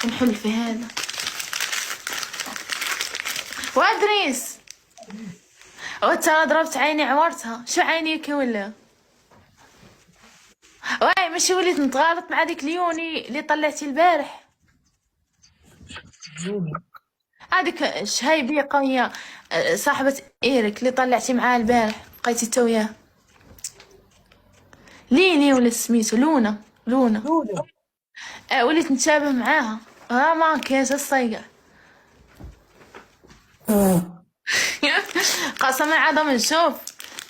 نحل في هذا. وادريس ترى ضربت عيني عورتها. شو عينيك ولا؟ واي ماشي وليت نتغالط مع ديك ليوني اللي طلعتي البارح. هذيك شهيبية قوية، صاحبة إيريك اللي طلعتي معاها البارح، بقيتي تو وياه. ليني ولا سميتو لونا. لونا وليت نتشابه معاها. ما كاس الصيقع. قسما عظم نشوف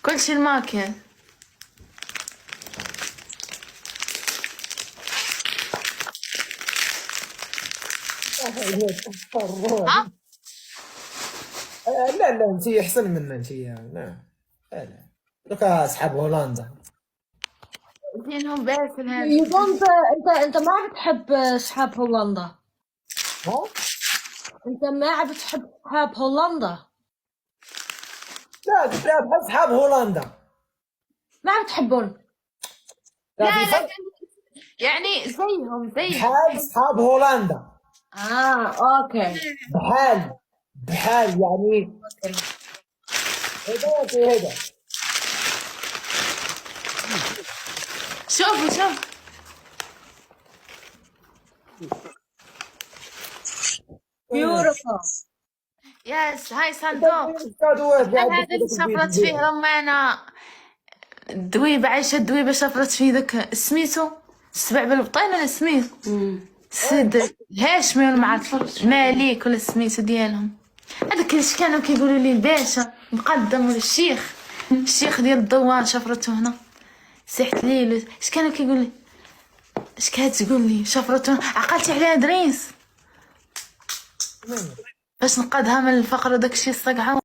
كلشي الماكيان. ها لا لا انت احسن منا انت. لا لا دوك اصحاب هولندا دينهم باسل هذا. يوغندا. انت ما بتحب اصحاب هولندا؟ ها. انت ما بتحب اصحاب هولندا؟ لا قلت لها بحال اصحاب هولندا. ما بتحبون؟ لا في لا فرق يعني زيهم بحال اصحاب هولندا. اوكي. بحال يعني هذا. شوفوا بيوتيفول. ياس هاي صندوق. هل هذا اللي شفرت فيه رمانة دويبة عايشة دويبة شفرت فيه ذاك سميتو السبع بالبطين ولا سميتو سد هاشمي ولا معرف ماليك ولا سميتو ديالهم. هذاك اللي كانوا كيقولوا لي الباشا مقدم ولا الشيخ ديال الدوار شفرته هنا سيحت ليلو. اش كانوا كيقول لي؟ اش كانت تقول لي شفرته عقلتي عليها دريس باش نقادها من الفقر وداك الشيء الصقعه.